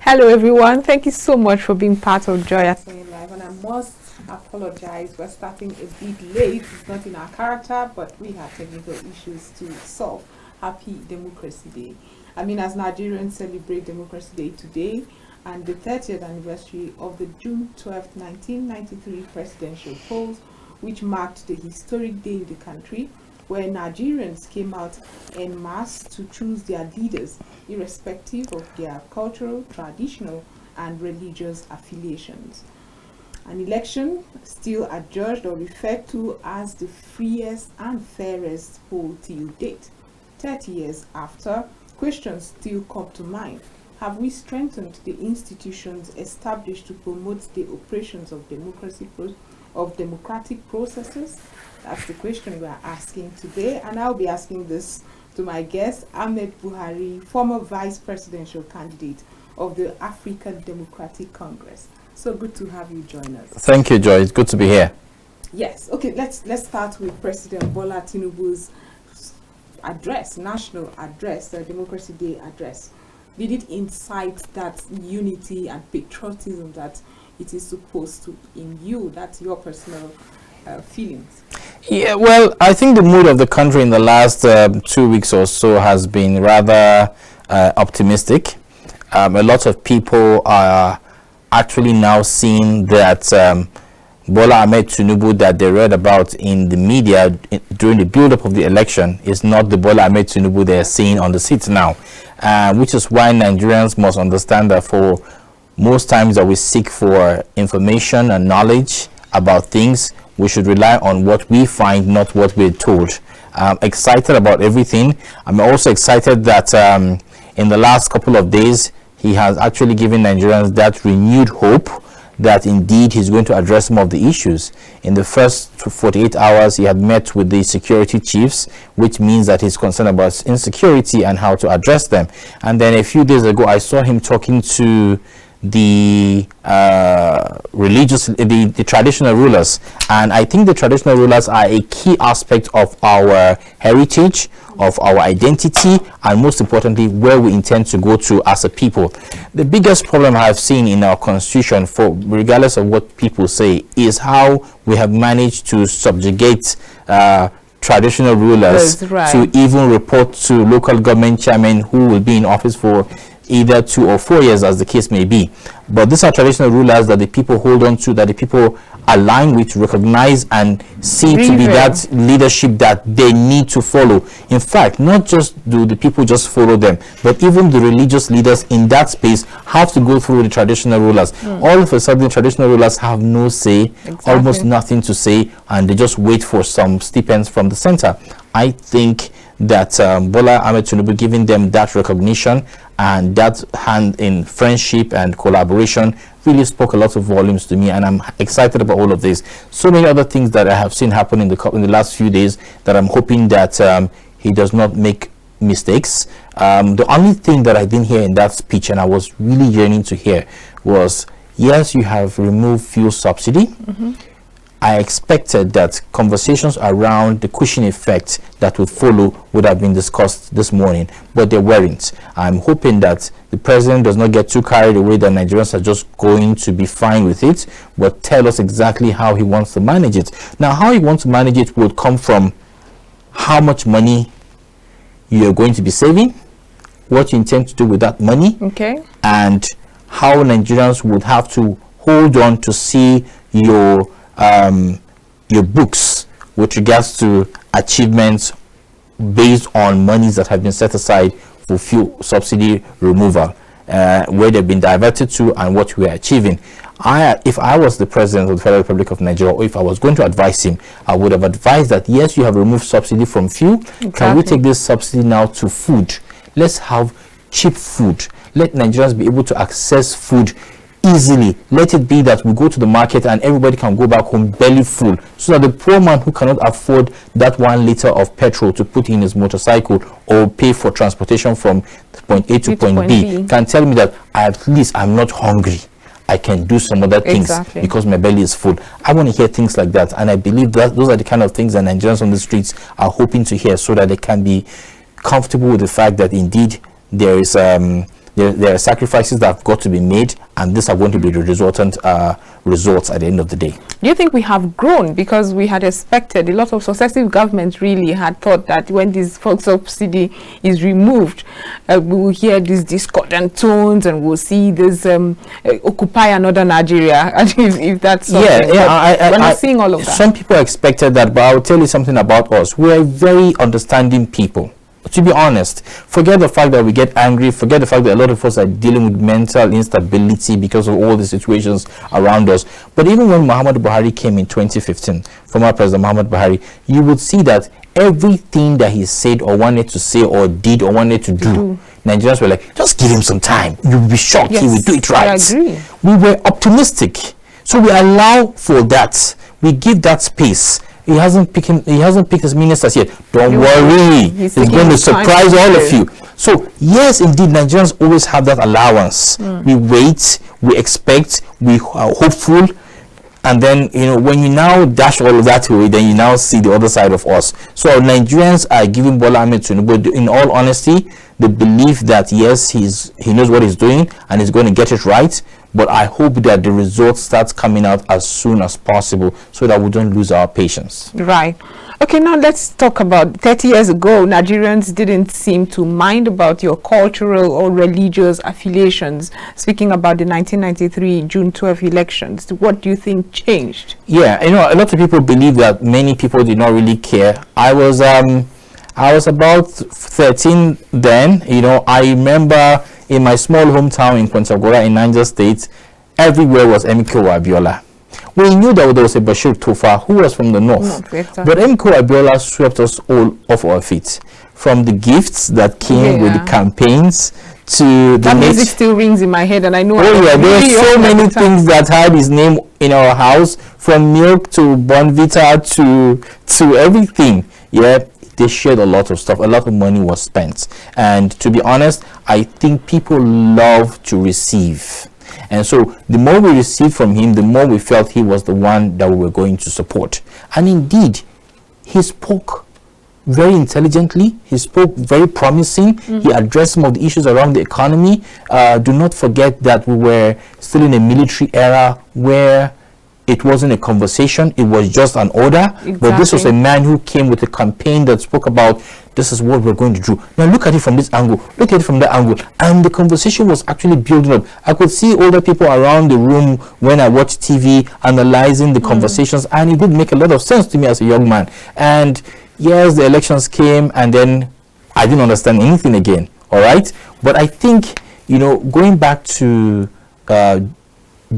Hello everyone, thank you so much for being part of Joyasonyelive, and I must apologize, we're starting a bit late. It's not in our character, but we have technical issues to solve. Happy Democracy Day. I mean, as Nigerians celebrate Democracy Day today and the 30th anniversary of the June 12, 1993 presidential polls, which marked the historic day in the country where Nigerians came out en masse to choose their leaders, irrespective of their cultural, traditional, and religious affiliations. An election still adjudged or referred to as the freest and fairest poll till date. 30 years after, questions still come to mind. Have we strengthened the institutions established to promote the operations of democratic processes? That's the question we are asking today, and I'll be asking this to my guest, Ahmed Buhari, former vice presidential candidate of the African Democratic Congress. So good to have you join us. Thank you, Joy. It's good to be here. Yes. Okay. Let's start with President Bola Tinubu's address, national address, the Democracy Day address. Did it incite that unity and patriotism that it is supposed to in you? That's your personal feelings. Yeah, well, I think the mood of the country in the last 2 weeks or so has been rather optimistic. A lot of people are actually now seeing that Bola Ahmed Tinubu that they read about in the media during the build-up of the election is not the Bola Ahmed Tinubu they are seeing on the seat now, which is why Nigerians must understand that for most times that we seek for information and knowledge about things, we should rely on what we find, not what we're told. I'm excited about everything. I'm also excited that in the last couple of days, he has actually given Nigerians that renewed hope that indeed he's going to address some of the issues. In the first 48 hours, he had met with the security chiefs, which means that he's concerned about insecurity and how to address them. And then a few days ago, I saw him talking to the the traditional rulers, and I think the traditional rulers are a key aspect of our heritage, of our identity, and most importantly where we intend to go to as a people. The biggest problem I've seen in our constitution, for regardless of what people say, is how we have managed to subjugate traditional rulers to even report to local government chairmen who will be in office for either 2 or 4 years, as the case may be. But these are traditional rulers that the people hold on to, that the people align with, recognize, and see to be that leadership that they need to follow. In fact, not just do the people just follow them, but even the religious leaders in that space have to go through the traditional rulers. All of a sudden, traditional rulers have no say, almost nothing to say, and they just wait for some stipends from the center. I think that Bola Ahmed Tinubu giving them that recognition and that hand in friendship and collaboration really spoke a lot of volumes to me, and I'm excited about all of this. So many other things that I have seen happen in the last few days that I'm hoping that he does not make mistakes. The only thing that I didn't hear in that speech, and I was really yearning to hear, was yes, you have removed fuel subsidy. I expected that conversations around the cushion effect that would follow would have been discussed this morning, but they weren't. I'm hoping that the president does not get too carried away that Nigerians are just going to be fine with it, but tell us exactly how he wants to manage it. Now, how he wants to manage it would come from how much money you're going to be saving, what you intend to do with that money, and how Nigerians would have to hold on to see your books with regards to achievements based on monies that have been set aside for fuel subsidy removal, where they've been diverted to and what we are achieving. If I was the president of the Federal Republic of Nigeria, or if I was going to advise him, I would have advised that yes, you have removed subsidy from fuel. Can we take this subsidy now to food? Let's have cheap food. Let Nigerians be able to access food easily. Let it be that we go to the market and everybody can go back home belly full, so that the poor man who cannot afford that 1 liter of petrol to put in his motorcycle or pay for transportation from point A to point B can tell me that at least I'm not hungry. I can do some other things because my belly is full. I want to hear things like that, and I believe that those are the kind of things that Nigerians on the streets are hoping to hear, so that they can be comfortable with the fact that indeed there is There are sacrifices that have got to be made, and these are going to be the resultant results at the end of the day. Do you think we have grown? Because we had expected, a lot of successive governments really had thought that when this fuel subsidy is removed, we will hear these discordant tones and we'll see this occupy another Nigeria, if that's something. We're not seeing all of that. Some people expected that, but I will tell you something about us. We're very understanding people. To be honest, forget the fact that we get angry, forget the fact that a lot of us are dealing with mental instability because of all the situations around us. But even when Muhammad Buhari came in 2015, former President Muhammad Buhari, you would see that everything that he said or wanted to say or did or wanted to do, Nigerians were like, just give him some time. You'll be shocked. Yes, he will do it right. I agree. We were optimistic. So we allow for that. We give that space. He hasn't picked his ministers yet. Don't worry. He's going to surprise all of you. So yes, indeed, Nigerians always have that allowance. We wait, we expect, we are hopeful, and then when you now dash all of that away, then you now see the other side of us. So Nigerians are giving Bola Ahmed Tinubu, in all honesty, the belief that yes, he knows what he's doing and he's going to get it right. But I hope that the results start coming out as soon as possible so that we don't lose our patience. Right. Okay, now let's talk about 30 years ago. Nigerians didn't seem to mind about your cultural or religious affiliations. Speaking about the 1993 June 12 elections, what do you think changed? Yeah, a lot of people believe that many people did not really care. I was about 13 then. I remember in my small hometown in Kwantagora in Niger State, everywhere was MKO Abiola. We knew that there was a Bashir Tofa who was from the north, but MKO Abiola swept us all off our feet. From the gifts that came with the campaigns to that music still rings in my head, and I know. Oh yeah, there are so many things that had his name in our house, from milk to Bonvita to everything. Yeah. They shared a lot of stuff. A lot of money was spent. And to be honest, I think people love to receive. And so the more we received from him, the more we felt he was the one that we were going to support. And indeed, he spoke very intelligently. He spoke very promising. He addressed some of the issues around the economy. Do not forget that we were still in a military era where it wasn't a conversation, it was just an order. Exactly. But this was a man who came with a campaign that spoke about, this is what we're going to do. Now look at it from this angle, look at it from that angle. And the conversation was actually building up. I could see older people around the room when I watched TV analyzing the conversations, and it did make a lot of sense to me as a young man. And yes, the elections came, and then I didn't understand anything again. All right. But I think, going back to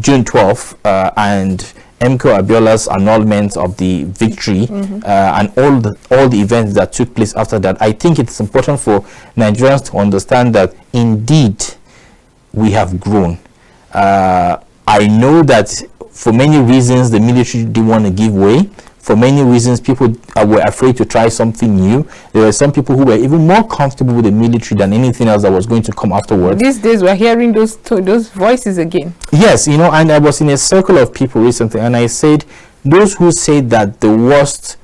June 12th and MKO Abiola's annulment of the victory and all the events that took place after that, I think it's important for Nigerians to understand that indeed we have grown. I know that for many reasons the military didn't want to give way. For many reasons, people were afraid to try something new. There were some people who were even more comfortable with the military than anything else that was going to come afterwards. These days, we're hearing those voices again. Yes, and I was in a circle of people recently, and I said, those who say that the worst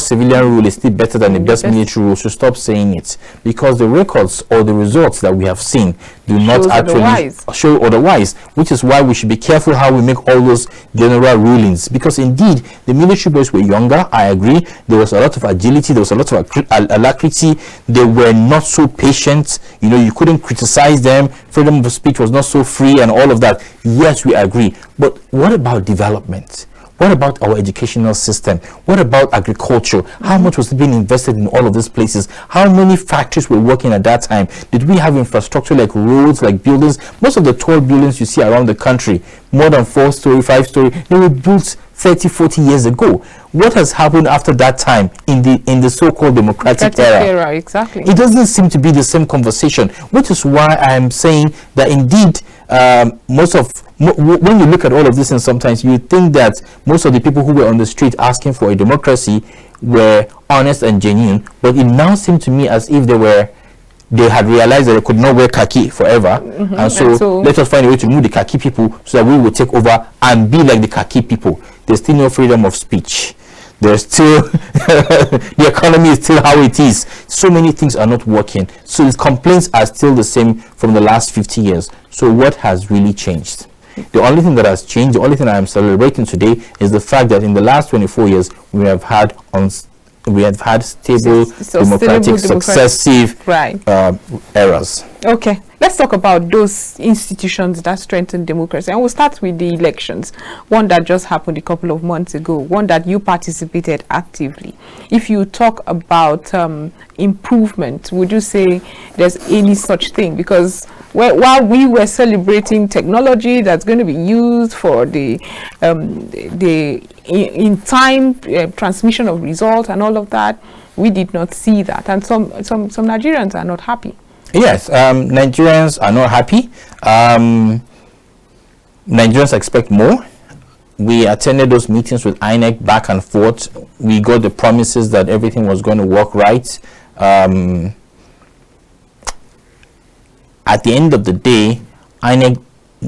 civilian rule is still better than the best military rule should stop saying it, because the records or the results that we have seen do not actually show otherwise, which is why we should be careful how we make all those general rulings, because indeed the military boys were younger. I agree, there was a lot of agility, there was a lot of alacrity, they were not so patient, you couldn't criticize them, freedom of speech was not so free and all of that. Yes, we agree, but what about development? What about our educational system? What about agriculture? How much was being invested in all of these places? How many factories were working at that time? Did we have infrastructure like roads, like buildings? Most of the tall buildings you see around the country, more than 4-story, 5-story, they were built 30-40 years ago. What has happened after that time in the so-called democratic era? Exactly. It doesn't seem to be the same conversation, which is why I'm saying that indeed when you look at all of this, and sometimes you think that most of the people who were on the street asking for a democracy were honest and genuine, but it now seemed to me as if they had realized that they could not wear khaki forever, and so let us find a way to move the khaki people so that we will take over and be like the khaki people. There's still no freedom of speech. There's still the economy is still how it is. So many things are not working. So the complaints are still the same from the last 50 years. So what has really changed? The only thing that has changed, the only thing I am celebrating today is the fact that in the last 24 years we have had stable, democratic, successive eras. Okay, let's talk about those institutions that strengthen democracy, and we'll start with the elections. One that just happened a couple of months ago, one that you participated actively. If you talk about improvement, would you say there's any such thing? Because while we were celebrating technology that's going to be used for the in time transmission of results and all of that, we did not see that, and some Nigerians are not happy. Yes, Nigerians are not happy. Nigerians expect more. We attended those meetings with INEC back and forth. We got the promises that everything was going to work right. At the end of the day, INEC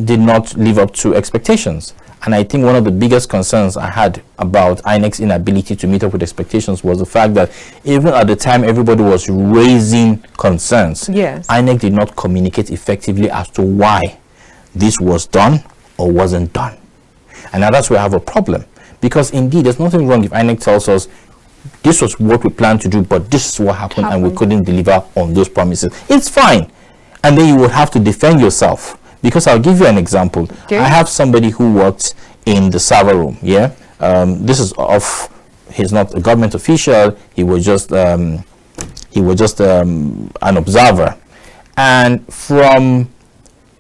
did not live up to expectations. And I think one of the biggest concerns I had about INEC's inability to meet up with expectations was the fact that even at the time everybody was raising concerns, yes, INEC did not communicate effectively as to why this was done or wasn't done. And now that's where I have a problem. Because indeed, there's nothing wrong if INEC tells us this was what we planned to do, but this is what happened and we couldn't deliver on those promises. It's fine. And then you would have to defend yourself. Because I'll give you an example. Okay. I have somebody who worked in the server room. Yeah, this is off. He's not a government official. He was just an observer. And from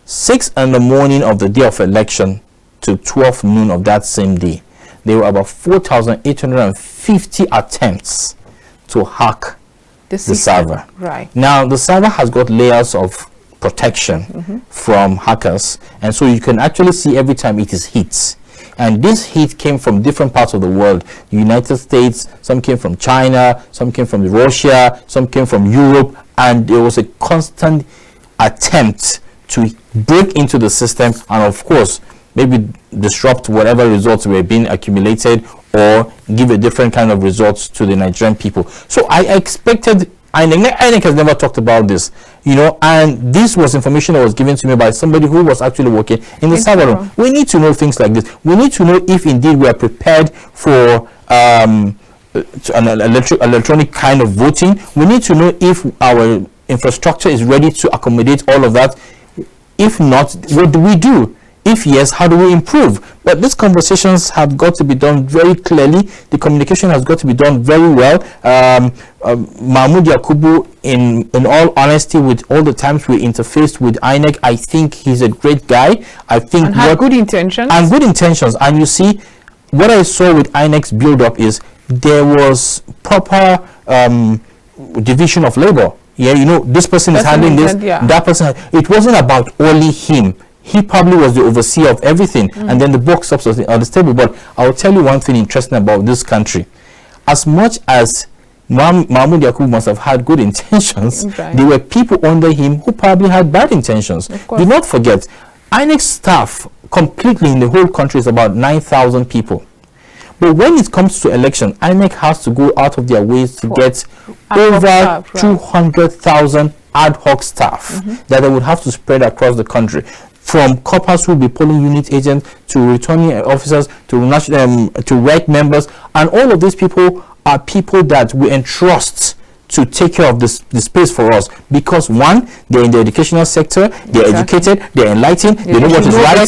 6 in the morning of the day of election to 12 noon of that same day, there were about 4,850 attempts to hack the server. Right now, the server has got layers of protection from hackers, and so you can actually see every time it is hit. And this heat came from different parts of the world. The United States, some came from China, some came from Russia, some came from Europe, and there was a constant attempt to break into the system and, of course, maybe disrupt whatever results were being accumulated or give a different kind of results to the Nigerian people. So I expected, INEC has never talked about this, and this was information that was given to me by somebody who was actually working in the server room. We need to know things like this. We need to know if indeed we are prepared for an electronic kind of voting. We need to know if our infrastructure is ready to accommodate all of that. If not, what do we do? If yes, how do we improve? But these conversations have got to be done very clearly. The communication has got to be done very well. Mahmoud Yakubu, in all honesty, with all the times we interfaced with INEC, I think he's a great guy. I think and had good intentions. And good intentions. And you see, what I saw with INEC's build-up is there was proper division of labor. Yeah, this person is handling this, that person. It wasn't about only him. He probably was the overseer of everything, and then the box stops on the table. But I'll tell you one thing interesting about this country. As much as Mahmoud Yakubu must have had good intentions, there were people under him who probably had bad intentions. Do not forget, INEC staff completely in the whole country is about 9,000 people. But when it comes to election, INEC has to go out of their ways to get over 200,000 ad hoc staff that they would have to spread across the country. From corpers who will be polling unit agents to returning officers to REC members, and all of these people are people that we entrust to take care of the space for us, because one, they're in the educational sector, they're educated, they're enlightened, they know what is right,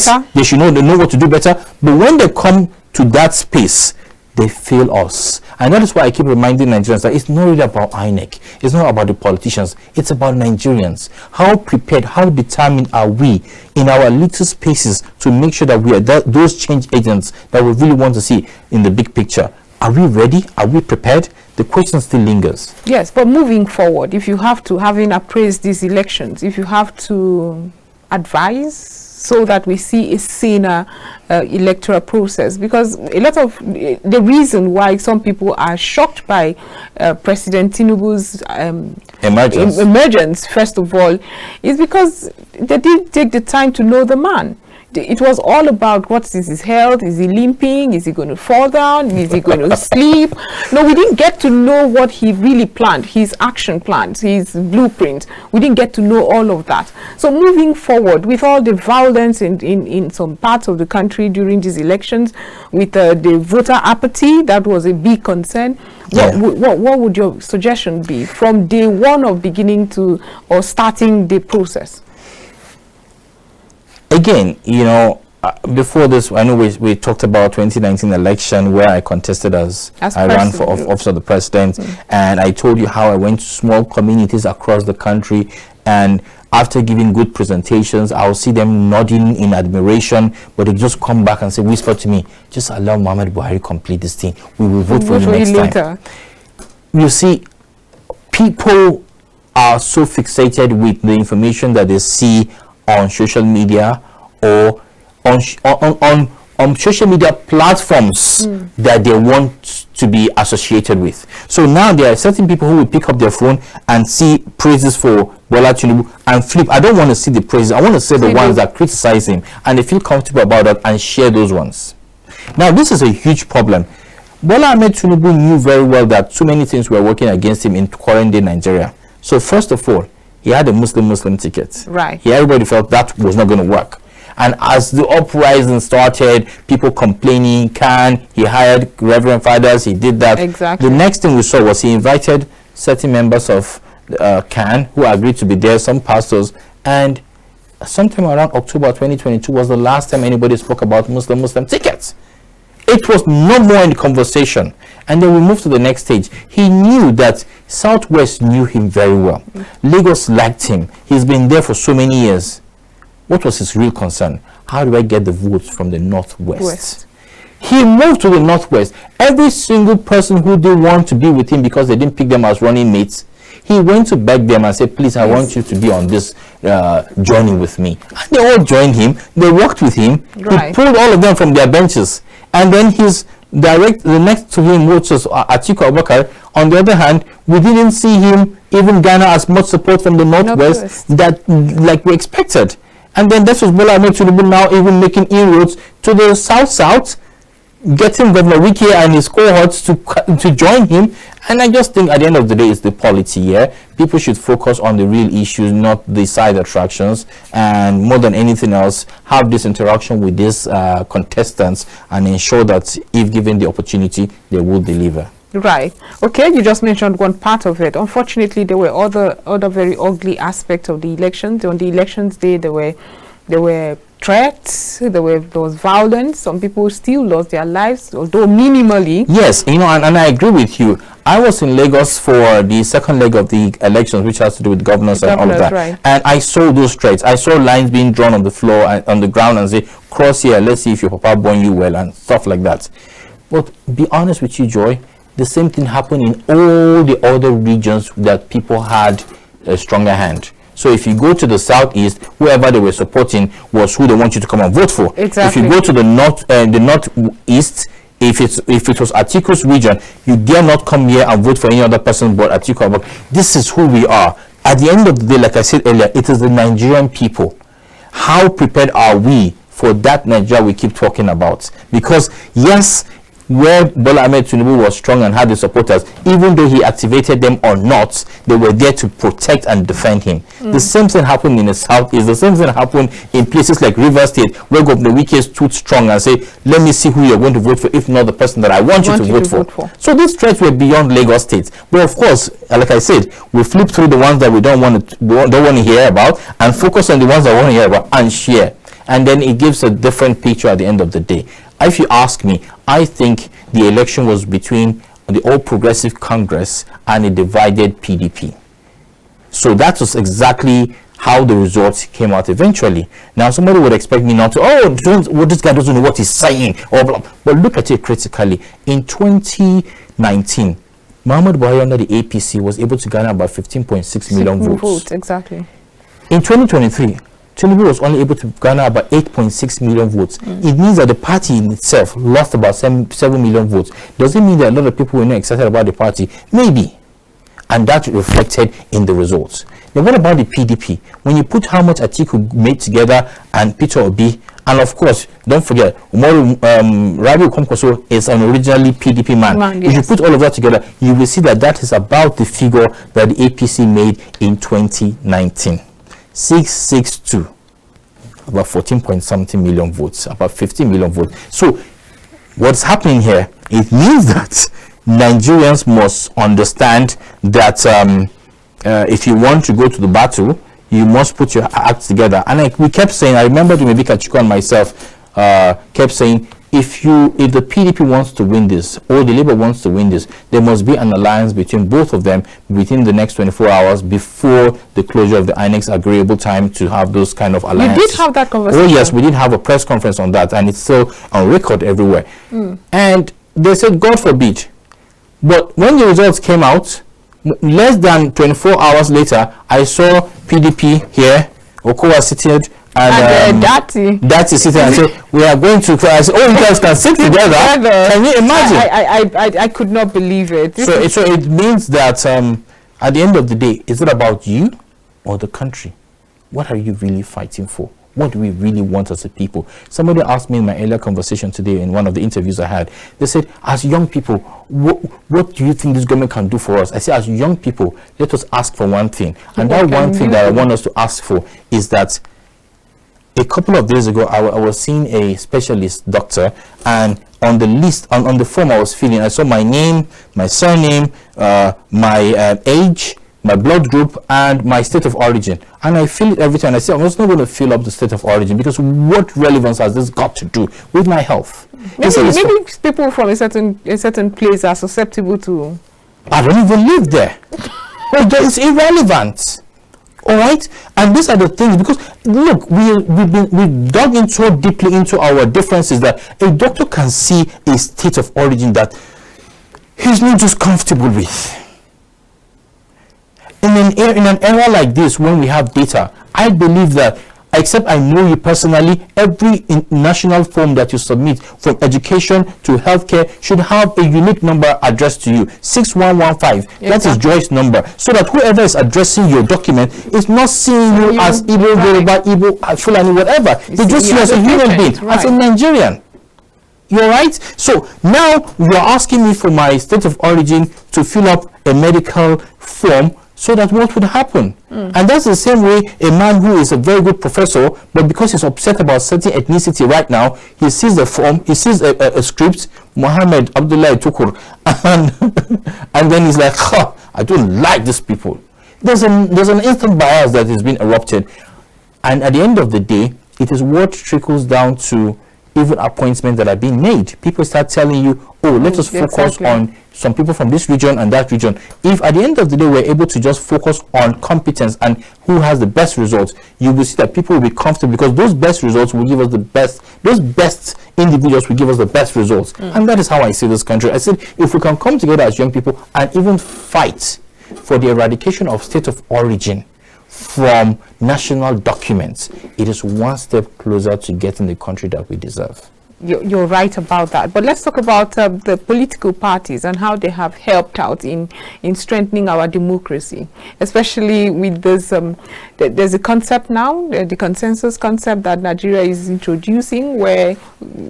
they know what to do better. But when they come to that space, they fail us. And that is why I keep reminding Nigerians that it's not really about INEC, it's not about the politicians, it's about Nigerians. How prepared, how determined are we in our little spaces to make sure that we are those change agents that we really want to see in the big picture? Are we ready? Are we prepared? The question still lingers. Yes, but moving forward, if you have to, having appraised these elections, if you have to advise so that we see a saner electoral process, because a lot of the reason why some people are shocked by President Tinubu's emergence, first of all, is because they didn't take the time to know the man. it was all about what is his health. Is he limping? Is he going to fall down? Is he going to sleep? No, we didn't get to know what he really planned, his action plans, his blueprint. We didn't get to know all of that. So moving forward, with all the violence in some parts of the country during these elections, with the voter apathy, that was a big concern. What would your suggestion be from day one of beginning to or starting the process? Again, you know, before this, I know we talked about 2019 election where I contested as I ran for office of the president, and I told you how I went to small communities across the country, and after giving good presentations, I'll see them nodding in admiration, but they just come back and say, whisper to me, just allow Muhammad Buhari complete this thing. We will vote for you next time. You see, people are so fixated with the information that they see on social media or on social media platforms that they want to be associated with. So now there are certain people who will pick up their phone and see praises for Bola Tinubu and flip. I don't want to see the praises. I want to see the ones that criticize him, and they feel comfortable about that and share those ones. Now this is a huge problem. Bola Ahmed Tinubu knew very well that so many things were working against him in current day Nigeria. So first of all, he had a Muslim ticket. Right. Everybody felt that was not going to work. And as the uprising started, people complaining, he hired reverend fathers, he did that. Exactly. The next thing we saw was he invited certain members of who agreed to be there, some pastors, and sometime around October 2022 was the last time anybody spoke about Muslim tickets. It was no more in the conversation. And then we moved to the next stage. He knew that Southwest knew him very well. Lagos liked him. He's been there for so many years. What was his real concern? How do I get the votes from the Northwest? He moved to the Northwest. Every single person who didn't want to be with him because they didn't pick them as running mates, he went to beg them and said, please, I want you to be on this journey with me. And they all joined him. They worked with him. Right. He pulled all of them from their benches. And then the next to him, which was Atiku Abubakar. On the other hand, we didn't see him even garner as much support from the Northwest that like we expected. And then this was Bola Ahmed Tinubu now even making inroads to the South, getting Governor Wike and his cohorts to join him. And I just think at the end of the day, it's the polity here. People should focus on the real issues, not the side attractions, and more than anything else, have this interaction with these contestants and ensure that if given the opportunity, they will deliver. Right. Okay, you just mentioned one part of it. Unfortunately, there were other very ugly aspects of the elections. On the elections day, there were threats, there was violence. Some people still lost their lives, although minimally. Yes, you know, and I agree with you. I was in Lagos for the second leg of the elections, which has to do with governors and all of that. Right. And I saw those threats. I saw lines being drawn on the floor, on the ground, and say, cross here, let's see if your papa born you well, and stuff like that. But be honest with you, Joy, the same thing happened in all the other regions that people had a stronger hand. So if you go to the southeast, whoever they were supporting was who they want you to come and vote for. Exactly. If you go to the northeast, if it was Atiku's region, you dare not come here and vote for any other person but Atiku. This is who we are. At the end of the day, like I said earlier, it is the Nigerian people. How prepared are we for that Nigeria we keep talking about? Because yes, where Bola Ahmed Tinubu was strong and had the supporters, even though he activated them or not, they were there to protect and defend him. The same thing happened in the southeast. The same thing happened in places like River State, where Governor Wike stood strong and said, let me see who you're going to vote for, if not the person that I want you to vote for. So these threats were beyond Lagos State. But of course, like I said, we flip through the ones that we don't want to hear about and focus on the ones that we want to hear about and share. And then it gives a different picture at the end of the day. If you ask me, I think the election was between the All Progressive Congress and a divided PDP. So that was exactly how the results came out eventually. Now, somebody would expect me not to, this guy doesn't know what he's saying. But look at it critically. In 2019, Muhammad Buhari under the APC was able to garner about 15.6 million votes. Exactly. In 2023, Tinubu was only able to garner about 8.6 million votes. It means that the party in itself lost about 7 million votes. Does it mean that a lot of people were not excited about the party? Maybe. And that reflected in the results. Now, what about the PDP? When you put how much Atiku made together and Peter Obi And of course, don't forget, Rabi Okonkwoso is an originally PDP man. If you put all of that together, you will see that that is about the figure that the APC made in 2019. 662, about 14 point something million votes, about 15 million votes. So what's happening here, it means that Nigerians must understand that if you want to go to the battle, you must put your acts together. And we kept saying, I remember Dumebika Chukwu and myself kept saying, if the PDP wants to win this, or the Labour wants to win this, there must be an alliance between both of them within the next 24 hours before the closure of the INEC's agreeable time to have those kind of alliances. You did have that conversation? Oh yes, we did have a press conference on that, and it's still on record everywhere. And they said, God forbid. But when the results came out, less than 24 hours later, I saw PDP here, Okowa seated, and Dati sitting and say, we are going to, I said, oh, you guys can sit together. Can you imagine? I could not believe it. So it means that at the end of the day, is it about you or the country? What are you really fighting for? What do we really want as a people? Somebody asked me in my earlier conversation today in one of the interviews I had, they said, as young people, what do you think this government can do for us? I said, as young people, let us ask for one thing. And that one thing that I want us to ask for is that a couple of days ago, I was seeing a specialist doctor, and on the list, on the form I was filling, I saw my name, my surname, my age, my blood group, and my state of origin. And I fill it every time. I say, I'm just not going to fill up the state of origin, because what relevance has this got to do with my health? Maybe people from a certain place are susceptible to... I don't even live there. It's irrelevant. All right, and these are the things, because look, we've dug in so deeply into our differences that a doctor can see a state of origin that he's not just comfortable with. In an era like this, when we have data, I believe that, except I know you personally, every national form that you submit, from education to healthcare, should have a unique number addressed to you, 6115. Exactly. That is Joy's number, so that whoever is addressing your document is not seeing you as Igbo, Yoruba, Igbo, Fulani, whatever. They just see you as a human being, as a Nigerian. You're right. So now you're asking me for my state of origin to fill up a medical form, so that what would happen? And that's the same way a man who is a very good professor, but because he's upset about certain ethnicity right now, he sees the form, he sees a script, Muhammad Abdullah Tukur, and then he's like, huh, I don't like these people. There's an instant bias that has been erupted, and at the end of the day, it is what trickles down to even appointments that are being made. People start telling you, oh, let us focus on some people from this region and that region. If at the end of the day we're able to just focus on competence and who has the best results, you will see that people will be comfortable, because those best results will give us the best, those best individuals will give us the best results. And that is how I see this country. I said, if we can come together as young people and even fight for the eradication of state of origin from national documents, it is one step closer to getting the country that we deserve. You're right about that, but let's talk about the political parties and how they have helped out in strengthening our democracy, especially with this there's a concept now, the consensus concept that Nigeria is introducing, where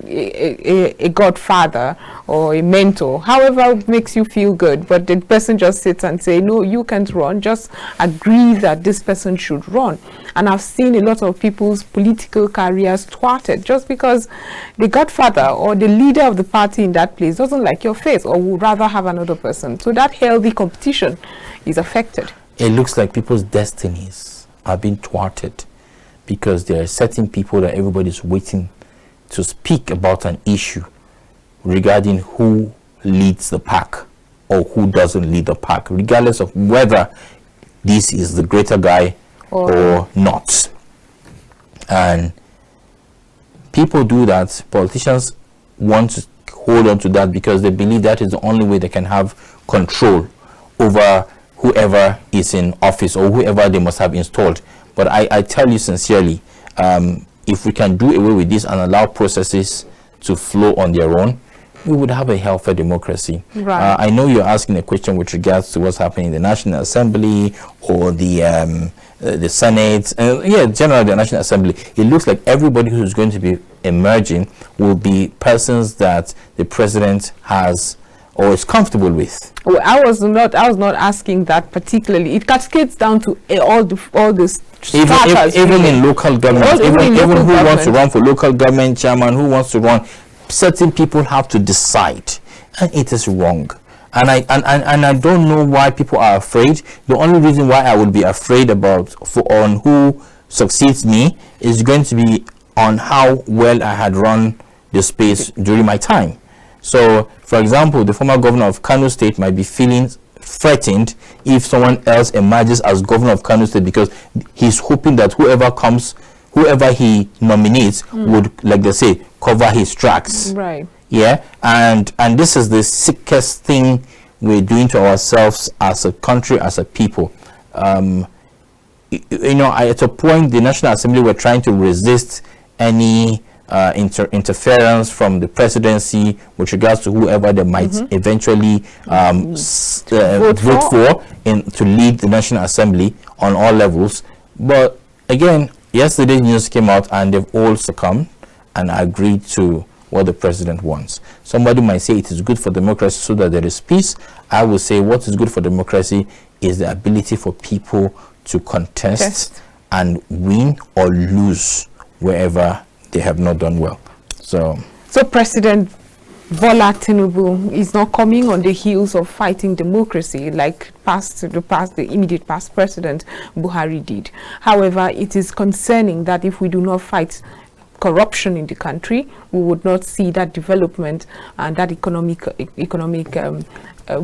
a godfather or a mentor, however makes you feel good, but the person just sits and say, no, you can't run, just agree that this person should run. And I've seen a lot of people's political careers thwarted just because the godfather or the leader of the party in that place doesn't like your face or would rather have another person. So that healthy competition is affected. It looks like people's destinies are being thwarted because there are certain people that everybody's waiting to speak about an issue regarding who leads the pack or who doesn't lead the pack, regardless of whether this is the greater guy or not. And people do that. Politicians want to hold on to that because they believe that is the only way they can have control over whoever is in office or whoever they must have installed. But I tell you sincerely, if we can do away with this and allow processes to flow on their own, we would have a healthier democracy. Right. I know you're asking a question with regards to what's happening in the National Assembly or the Senate, generally the National Assembly. It looks like everybody who's going to be emerging will be persons that the president has or is comfortable with. Well, I was not asking that particularly. It cascades down to all the even in local government, even who wants to run for local government chairman, who wants to run, certain people have to decide, and it is wrong. And I don't know why people are afraid. The only reason why I would be afraid on who succeeds me is going to be on how well I had run the space during my time. So, for example, the former governor of Kano State might be feeling threatened if someone else emerges as governor of Kano State, because he's hoping that whoever he nominates would, like they say, cover his tracks. Right. Yeah, and this is the sickest thing we're doing to ourselves as a country, as a people. You know, at a point, the National Assembly were trying to resist any interference from the presidency with regards to whoever they might eventually vote for to lead the National Assembly on all levels. But again, yesterday's news came out and they've all succumbed and agreed to what the president wants. Somebody might say it is good for democracy so that there is peace. I will say what is good for democracy is the ability for people to contest and win or lose wherever they have not done well. So President Bola Tinubu is not coming on the heels of fighting democracy like the immediate past president Buhari did. However, it is concerning that if we do not fight corruption in the country, we would not see that development and that economic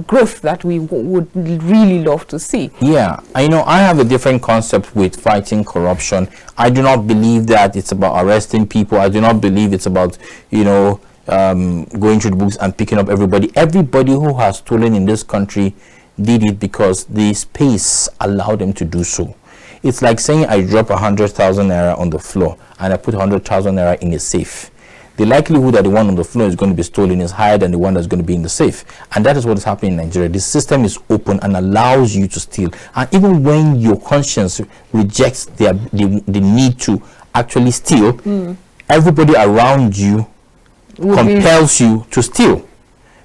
growth that we would really love to see. Yeah, I have a different concept with fighting corruption. I do not believe that it's about arresting people. I do not believe it's about going through the books and picking up everybody. Everybody who has stolen in this country did it because the space allowed them to do so. It's like saying I drop 100,000 naira on the floor and I put 100,000 naira in a safe. The likelihood that the one on the floor is going to be stolen is higher than the one that's going to be in the safe. And that is what is happening in Nigeria. The system is open and allows you to steal. And even when your conscience rejects the need to actually steal, everybody around you compels you to steal.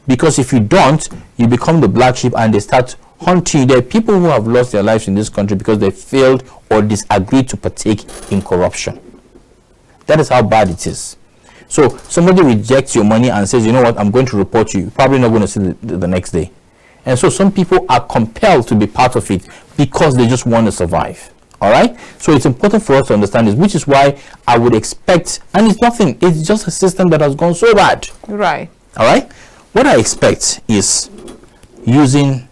Because if you don't, you become the black sheep and they start hunting you. There are people who have lost their lives in this country because they failed or disagreed to partake in corruption. That is how bad it is. So somebody rejects your money and says, you know what, I'm going to report you. You're probably not going to see the next day. And so some people are compelled to be part of it because they just want to survive. All right? So it's important for us to understand this, which is why I would expect, and it's nothing, it's just a system that has gone so bad. Right. All right? What I expect is using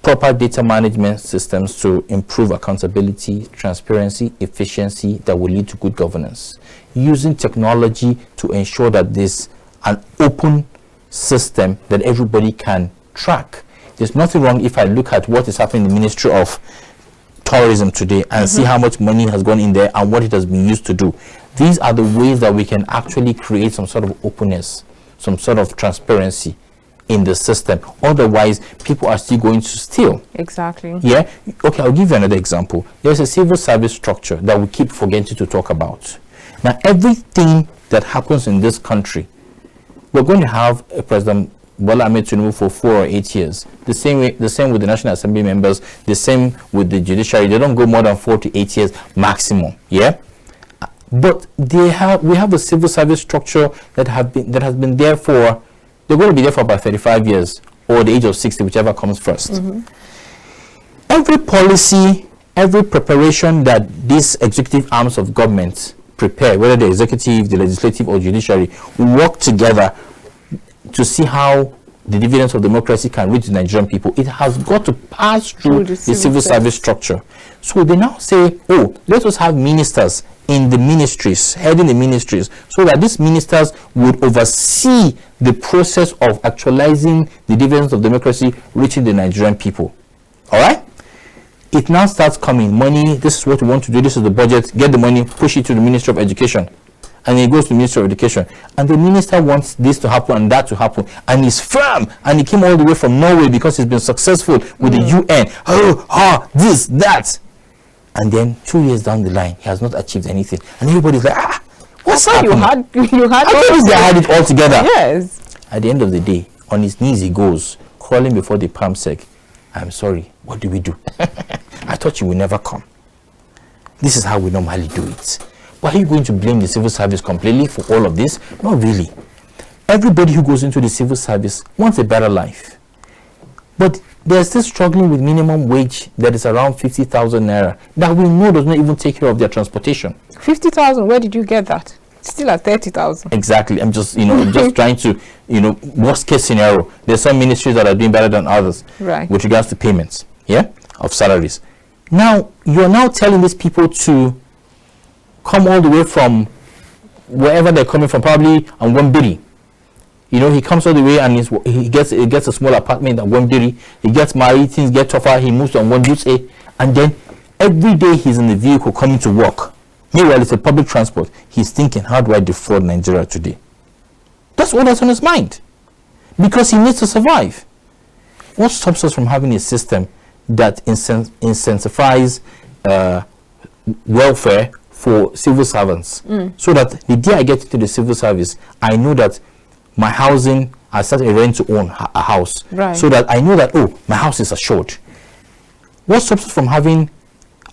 proper data management systems to improve accountability, transparency, efficiency that will lead to good governance. Using technology to ensure that there's an open system that everybody can track. There's nothing wrong if I look at what is happening in the Ministry of Tourism today and see how much money has gone in there and what it has been used to do. These are the ways that we can actually create some sort of openness, some sort of transparency in the system. Otherwise, people are still going to steal. Exactly. Yeah. Okay, I'll give you another example. There's a civil service structure that we keep forgetting to talk about. Now, everything that happens in this country, we're going to have a President Bola Ahmed Tinubu for 4 or 8 years. The same with the National Assembly members, the same with the judiciary. They don't go more than 4 to 8 years maximum. Yeah. But we have a civil service structure that has been there for, they're going to be there for about 35 years or the age of 60, whichever comes first. Every policy, every preparation that these executive arms of government prepare, whether the executive, the legislative, or judiciary, work together to see how the dividends of democracy can reach the Nigerian people. It has got to pass through the civil service structure. So they now say, oh, let us have ministers in the ministries, heading the ministries, so that these ministers would oversee the process of actualizing the dividends of democracy reaching the Nigerian people. All right? It now starts coming. Money, this is what we want to do, this is the budget, get the money, push it to the Ministry of Education. And it goes to the Ministry of Education. And the minister wants this to happen and that to happen. And he's firm. And he came all the way from Norway because he's been successful with the UN. This, that. And then 2 years down the line, he has not achieved anything. And everybody's like, What's I thought happening? you had I thought they had it all together. Yes. At the end of the day, on his knees he goes, crawling before the palm sec. I'm sorry, what do we do? I thought you would never come. This is how we normally do it. But are you going to blame the civil service completely for all of this? Not really. Everybody who goes into the civil service wants a better life. But they're still struggling with minimum wage that is around 50,000 naira that we know does not even take care of their transportation. 50,000, where did you get that? Still at 30,000. Exactly. I'm just, just trying to, worst case scenario. There's some ministries that are doing better than others, right, with regards to payments, of salaries. Now, you're now telling these people to come all the way from wherever they're coming from, probably on Wembiri. He comes all the way and he gets a small apartment at Wembiri. He gets married, things get tougher, he moves to Wembiri, and then every day he's in the vehicle coming to work. Meanwhile, it's a public transport. He's thinking, how do I defraud Nigeria today? That's all that's on his mind. Because he needs to survive. What stops us from having a system that incentivizes welfare for civil servants? So that the day I get into the civil service, I know that my housing, I start a rent to own a house. Right. So that I know that, my house is assured. What stops us from having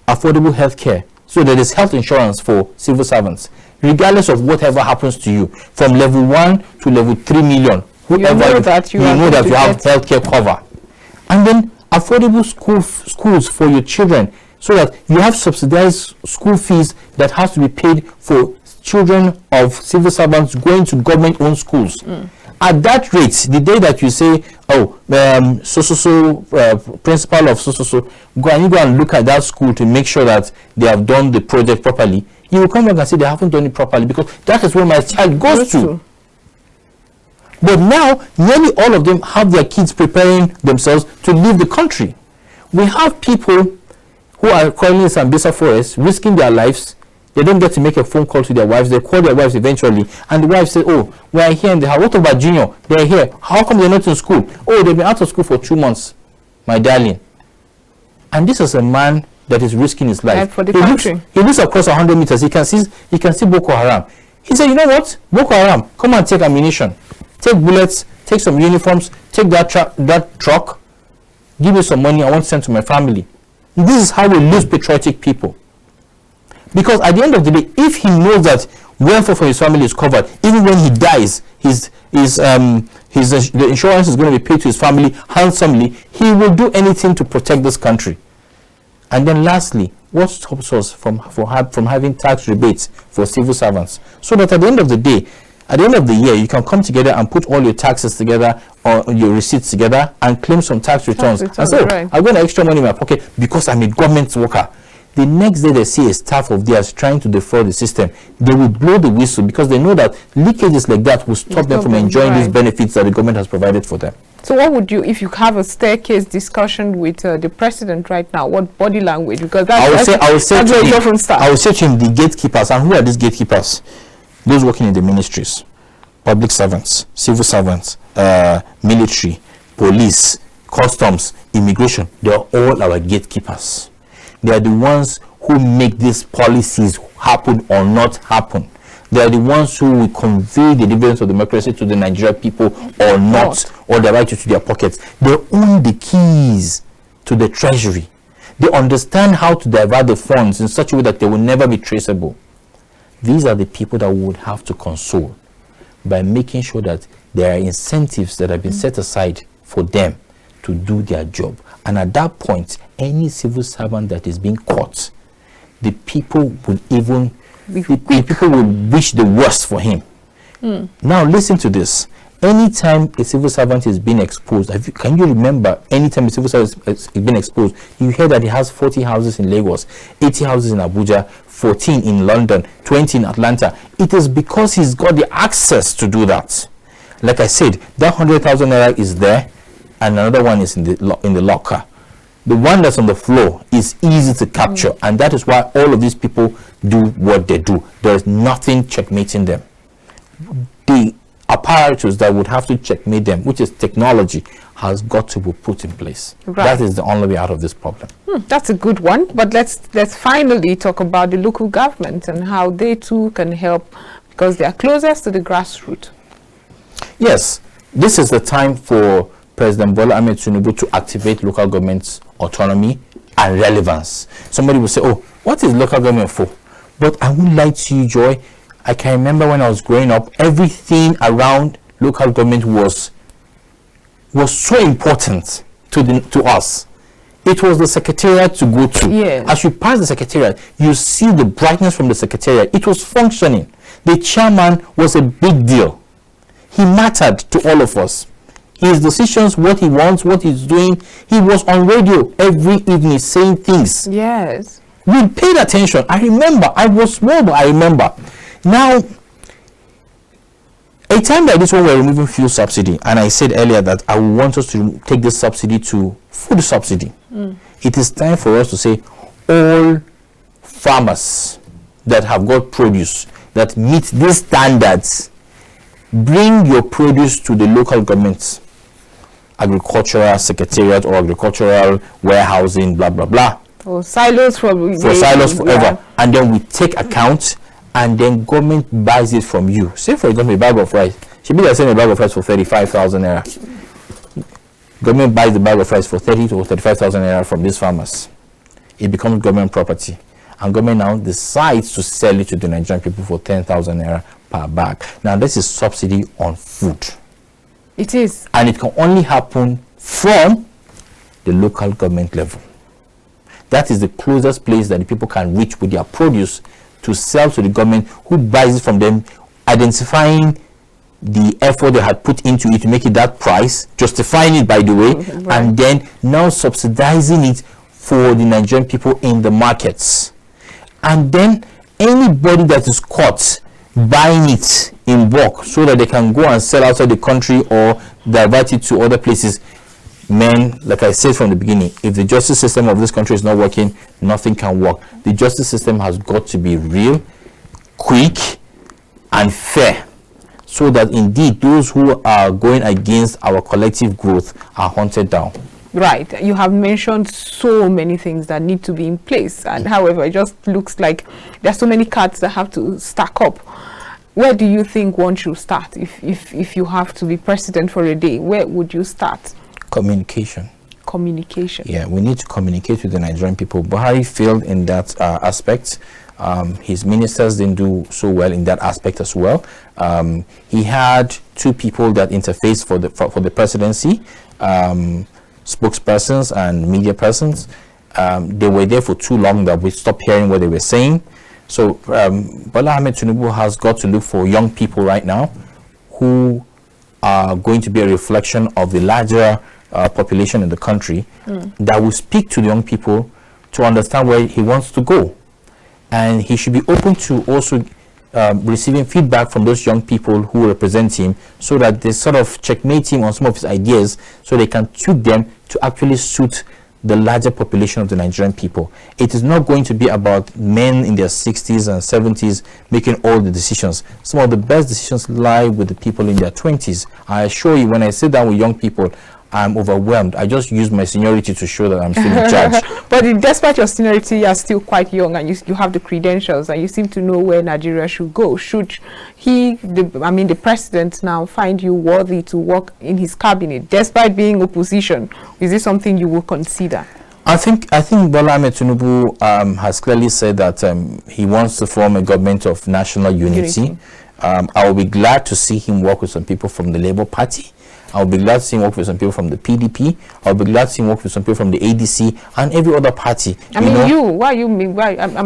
affordable health care? So there is health insurance for civil servants, regardless of whatever happens to you, from level 1 to level 3 million. Whoever you know that you have healthcare cover. And then affordable schools for your children, so that you have subsidized school fees that has to be paid for children of civil servants going to government-owned schools. At that rate, the day that you say, principal of go and look at that school to make sure that they have done the project properly, you will come back and say they haven't done it properly, because that is where my child goes to. But now, nearly all of them have their kids preparing themselves to leave the country. We have people who are calling in Sambisa Forest, risking their lives. They don't get to make a phone call to their wives. They call their wives eventually, and the wives say, we are here in the house. What about Junior? They're here. How come they're not in school? They've been out of school for 2 months, my darling. And this is a man that is risking his life. For the country. He looks across 100 meters. He can see Boko Haram. He said, you know what? Boko Haram, come and take ammunition. Take bullets, take some uniforms, take that truck, give me some money, I want to send to my family. This is how we lose patriotic people. Because at the end of the day, if he knows that welfare for his family is covered, even when he dies, the insurance is going to be paid to his family handsomely, he will do anything to protect this country. And then lastly, what stops us from having tax rebates for civil servants? So that at the end of the day, at the end of the year, you can come together and put all your taxes together or your receipts together and claim some tax returns. And so, right, I've got extra money in my pocket because I'm a government worker. The next day they see a staff of theirs trying to defraud the system, they will blow the whistle, because they know that leakages like that will stop them from enjoying these benefits that the government has provided for them. So what would you, if you have a staircase discussion with the president right now, what body language? Because I would say to him, the gatekeepers. And who are these gatekeepers? Those working in the ministries, public servants, civil servants, military, police, customs, immigration. They are all our gatekeepers. They are the ones who make these policies happen or not happen. They are the ones who will convey the dividends of democracy to the Nigerian people or not, or they write it to their pockets. They own the keys to the treasury. They understand how to divert the funds in such a way that they will never be traceable. These are the people that we would have to console by making sure that there are incentives that have been set aside for them to do their job. And at that point, any civil servant that is being caught, the people would people will wish the worst for him. Now listen to this. Anytime a civil servant is being exposed, can you remember anytime a civil servant is being exposed, you hear that he has 40 houses in Lagos, 80 houses in Abuja, 14 in London, 20 in Atlanta. It is because he's got the access to do that. Like I said, that 100,000 naira is there, and another one is in the locker. The one that's on the floor is easy to capture, and that is why all of these people do what they do. There is nothing checkmating them. The apparatus that would have to checkmate them, which is technology, has got to be put in place. Right. That is the only way out of this problem. That's a good one. But let's finally talk about the local government and how they too can help because they are closest to the grassroots. Yes, this is the time for President Bola Ahmed Tinubu to activate local government's autonomy and relevance. Somebody will say, oh, what is local government for? But I won't lie to you, Joy. I can remember when I was growing up, everything around local government was so important to us. It was the secretariat to go to. Yes. As you pass the secretariat, you see the brightness from the secretariat. It was functioning. The chairman was a big deal. He mattered to all of us. His decisions, what he wants, what he's doing. He was on radio every evening saying things. Yes. We paid attention. I remember. I was small, but I remember. Now, a time like this when we're removing fuel subsidy, and I said earlier that I want us to take this subsidy to food subsidy. It is time for us to say all farmers that have got produce that meet these standards, bring your produce to the local government's agricultural secretariat or agricultural warehousing, blah blah blah. For silos forever, and then we take account, and then government buys it from you. Say for example, a bag of rice should be the same, a bag of rice for 35,000 naira. Government buys the bag of rice for 30 to 35,000 naira from these farmers. It becomes government property, and government now decides to sell it to the Nigerian people for 10,000 naira per bag. Now this is subsidy on food. It is, and it can only happen from the local government level. That is the closest place that the people can reach with their produce to sell to the government, who buys it from them, identifying the effort they had put into it to make it that price, justifying it, by the way, right, and then now subsidizing it for the Nigerian people in the markets. And then anybody that is caught buying it in bulk so that they can go and sell outside the country or divert it to other places, men, like I said from the beginning, if the justice system of this country is not working, nothing can work. The justice system has got to be real, quick, and fair, so that indeed those who are going against our collective growth are hunted down. Right. You have mentioned so many things that need to be in place, and however, it just looks like there's so many cards that have to stack up. Where do you think one should start? If you have to be president for a day, where would you start? Communication. Communication. Yeah, we need to communicate with the Nigerian people. Buhari failed in that aspect. His ministers didn't do so well in that aspect as well. He had two people that interfaced for the presidency, spokespersons and media persons. They were there for too long that we stopped hearing what they were saying. So Bola Ahmed Tinubu has got to look for young people right now who are going to be a reflection of the larger population in the country, that will speak to the young people to understand where he wants to go. And he should be open to also receiving feedback from those young people who represent him, so that they sort of checkmate him on some of his ideas, so they can tweak them to actually suit the larger population of the Nigerian people. It is not going to be about men in their 60s and 70s making all the decisions. Some of the best decisions lie with the people in their 20s. I assure you, when I sit down with young people, I'm overwhelmed. I just use my seniority to show that I'm still in charge. But despite your seniority, you are still quite young, and you have the credentials, and you seem to know where Nigeria should go. Should the president now find you worthy to work in his cabinet, despite being opposition? Is this something you will consider? I think Bola Ahmed Tinubu has clearly said that he wants to form a government of national unity. I will be glad to see him work with some people from the Labour Party. I'll be glad to see him work with some people from the PDP. I'll be glad to see him work with some people from the ADC and every other party. I'm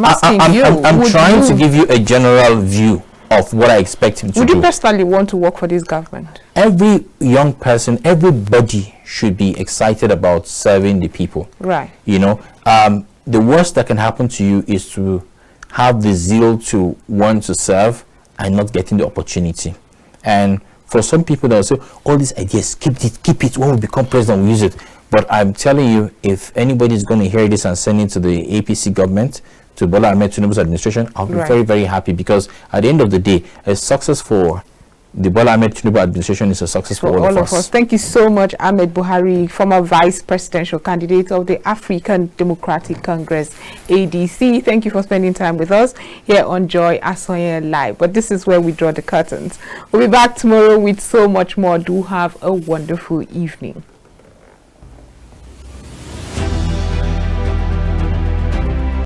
asking you. I'm trying to give you a general view of what I expect him to do. Would you personally want to work for this government? Every young person, everybody should be excited about serving the people. Right. The worst that can happen to you is to have the zeal to want to serve and not getting the opportunity. And for some people that will say, all these ideas, keep it, when we become president, we use it. But I'm telling you, if anybody is going to hear this and send it to the APC government, to Bola Ahmed Tinubu's administration, I'll be very, very happy, because at the end of the day, a success for the Bola Ahmed Tinubu administration is a success for all of us. Thank you so much, Ahmed Buhari, former vice presidential candidate of the African Democratic Congress, ADC. Thank you for spending time with us here on Joyasonyelive. But this is where we draw the curtains. We'll be back tomorrow with so much more. Do have a wonderful evening.